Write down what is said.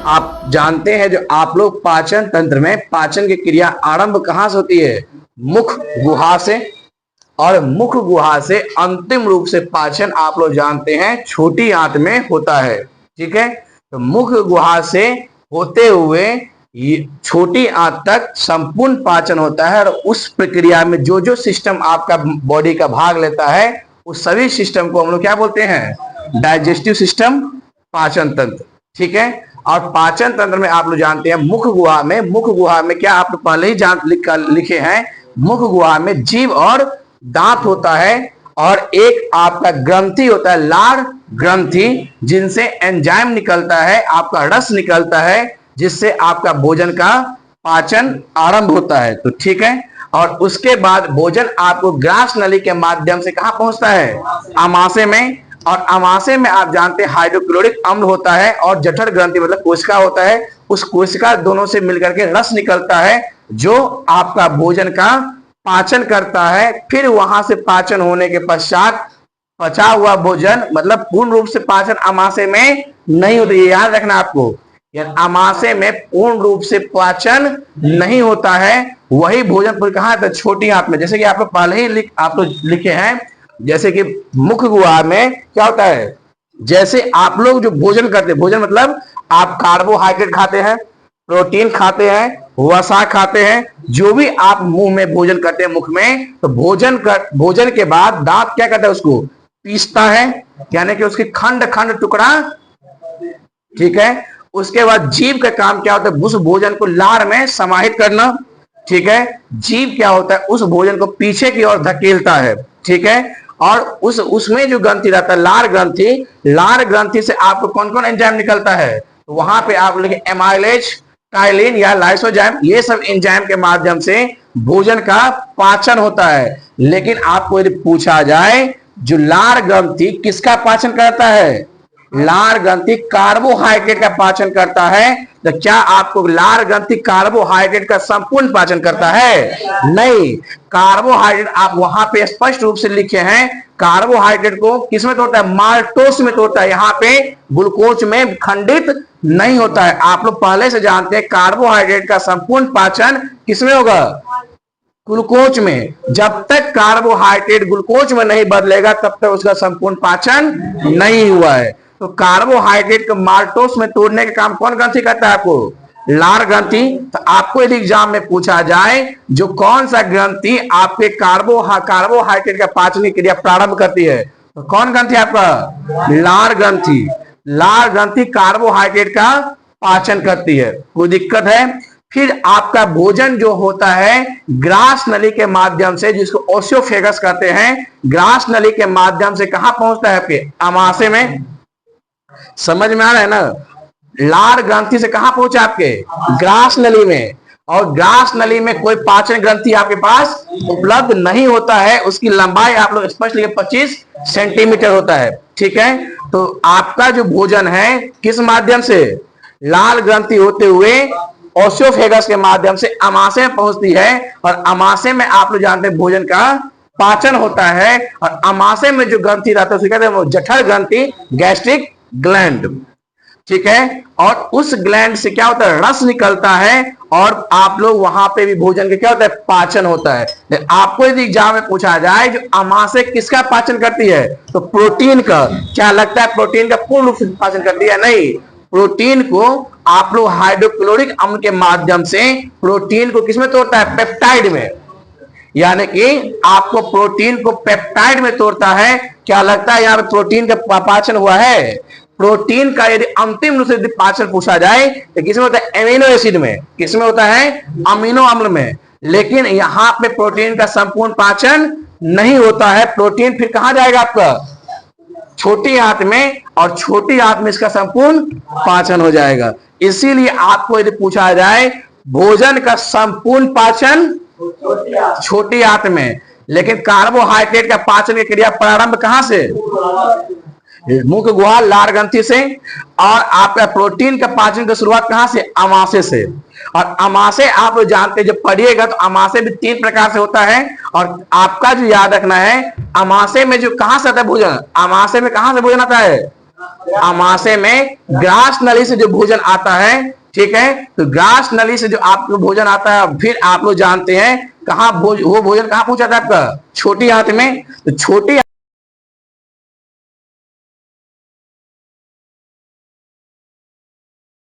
आप जानते हैं जो आप लोग पाचन तंत्र में पाचन की क्रिया आरंभ कहां से होती है? मुख गुहा से। और मुख गुहा से अंतिम रूप से पाचन आप लोग जानते हैं छोटी आंत में होता है। ठीक है, तो मुख गुहा से होते हुए छोटी आंत तक संपूर्ण पाचन होता है। और उस प्रक्रिया में जो जो सिस्टम आपका बॉडी का भाग लेता है उस सभी सिस्टम को हम लोग क्या बोलते हैं? डाइजेस्टिव सिस्टम, पाचन तंत्र। ठीक है, और पाचन तंत्र में आप लोग जानते हैं मुख गुहा में क्या आप पहले ही लिखे हैं, मुख गुहा में जीभ और दांत होता है और एक आपका ग्रंथि होता है, लार ग्रंथि, जिनसे एंजाइम निकलता है, आपका रस निकलता है, जिससे आपका भोजन का पाचन आरंभ होता है। तो ठीक है, और उसके बाद भोजन आपको ग्रास नली के माध्यम से कहां पहुंचता है? आमाशय में। और आमाशय में आप जानते हैं हाइड्रोक्लोरिक अम्ल होता है और जठर ग्रंथि मतलब कोशिका होता है, उस कोशिका दोनों से मिलकर के रस निकलता है जो आपका भोजन का पाचन करता है। फिर वहां से पाचन होने के पश्चात पचा हुआ भोजन मतलब पूर्ण रूप से पाचन आमाशय में नहीं होता, ये याद रखना आपको। आमाशय में पूर्ण रूप से पाचन नहीं होता है, वही भोजन फिर कहां था? छोटी आंत में। जैसे कि आप लोग पहले ही आप लोग लिखे हैं, जैसे कि मुख गुहा में क्या होता है, जैसे आप लोग जो भोजन करते हैं, भोजन मतलब आप कार्बोहाइड्रेट खाते हैं, प्रोटीन खाते हैं, वसा खाते हैं, जो भी आप मुंह में भोजन करते हैं मुख में, तो भोजन के बाद दांत क्या करता है? उसको पीसता है, यानी कि उसकी खंड खंड टुकड़ा। ठीक है, उसके बाद जीभ का काम क्या होता है? उस भोजन को लार में समाहित करना। ठीक है, जीभ क्या होता है? उस भोजन को पीछे की ओर धकेलता है। ठीक है, और उसमें जो ग्रंथि रहता है लार ग्रंथि से आपको कौन कौन एंजाइम निकलता है? तो वहां पे आप लिखे एमाइलेज, काइलिन या लाइसोजाइम, ये सब एंजाइम के माध्यम से भोजन का पाचन होता है। लेकिन आपको यदि पूछा जाए जो लार ग्रंथि किसका पाचन करता है? लार ग्रंथि कार्बोहाइड्रेट का पाचन करता है। तो क्या आपको लार ग्रंथि कार्बोहाइड्रेट का संपूर्ण पाचन करता है? नहीं, कार्बोहाइड्रेट आप वहां पे स्पष्ट रूप से लिखे हैं, कार्बोहाइड्रेट को किसमें तोड़ता है? माल्टोस में तोड़ता है, यहाँ पे ग्लूकोज में खंडित नहीं होता है। आप लोग पहले से जानते हैं कार्बोहाइड्रेट का संपूर्ण पाचन किसमें होगा? ग्लूकोज में। जब तक कार्बोहाइड्रेट ग्लूकोज में नहीं बदलेगा तब तक उसका संपूर्ण पाचन नहीं हुआ है। तो कार्बोहाइड्रेट को माल्टोस में तोड़ने का काम कौन ग्रंथि करता है? आपको लार ग्रंथि। तो आपको यदि एग्जाम में पूछा जाए जो कौन सा ग्रंथि आपके कार्बोहाइड्रेट का पाचन की क्रिया प्रारंभ करती है, तो कौन ग्रंथि आपका? लार ग्रंथि। लार ग्रंथि कार्बोहाइड्रेट का पाचन करती है। कोई दिक्कत है? फिर आपका भोजन जो होता है ग्रास नली के माध्यम से, जिसको ओसियोफेगस कहते हैं, ग्रास नली के माध्यम से कहां पहुंचता है? आपके आमाशय में। समझ में आ रहा है ना? लार ग्रंथि से कहां पहुंचा? आपके ग्रास नली में। और ग्रास नली में कोई पाचन ग्रंथि आपके पास उपलब्ध नहीं होता है, उसकी लंबाई आप लोग स्पष्ट लिखे 25 सेंटीमीटर होता है। ठीक है, तो आपका जो भोजन है किस माध्यम से? लाल ग्रंथि होते हुए ओसियोफेगस के माध्यम से आमाशय में पहुंचती है। और आमाशय में आप लोग जानते हैं भोजन का पाचन होता है। और आमाशय में जो ग्रंथि रहता है उसे कहते हैं वो जठर ग्रंथि, गैस्ट्रिक ग्लैंड। ठीक है, और उस ग्लैंड से क्या होता है? रस निकलता है और आप लोग वहां पे भी भोजन के क्या होता है? पाचन होता है। आपको यदि एग्जाम में पूछा जाए जो आमाशय किसका पाचन करती है, तो प्रोटीन का। क्या लगता है प्रोटीन का पूर्ण रूप से पाचन करती है? नहीं, प्रोटीन को आप लोग हाइड्रोक्लोरिक अम्ल के माध्यम से प्रोटीन को किसमें तोड़ता है? पेप्टाइड में। यानी कि आपको प्रोटीन को पेप्टाइड में तोड़ता है। क्या लगता है यहाँ पे प्रोटीन का पाचन हुआ है? प्रोटीन का यदि अंतिम रूप से पाचन पूछा जाए तो किसमें होता है? एमिनो एसिड में। किसमें होता है? अमीनो अम्ल में। लेकिन यहाँ पे प्रोटीन का संपूर्ण पाचन नहीं होता है। प्रोटीन फिर कहां जाएगा? आपका छोटी आंत में, और छोटी आंत में इसका संपूर्ण पाचन हो जाएगा। इसीलिए आपको यदि पूछा जाए भोजन का संपूर्ण पाचन छोटी आंत में, लेकिन कार्बोहाइड्रेट का पाचन की क्रिया प्रारंभ कहां से? मुख गुहा, लार ग्रंथि से। और आपका प्रोटीन का पाचन की शुरुआत कहां से? आमाशय से। और आमाशय आप जानते हैं, जब पढ़िएगा तो आमाशय भी 3 प्रकार से होता है। और आपका जो याद रखना है, आमाशय में जो कहां से आता है भोजन? आमाशय में कहां से भोजन आता है? आमाशय में ग्रास नली से जो भोजन आता है, ठीक है, तो ग्रास नली से जो आपको भोजन आता है, फिर आप लोग जानते हैं कहां वो भोजन कहां पहुंचा था आपका, छोटी आंत में। तो छोटी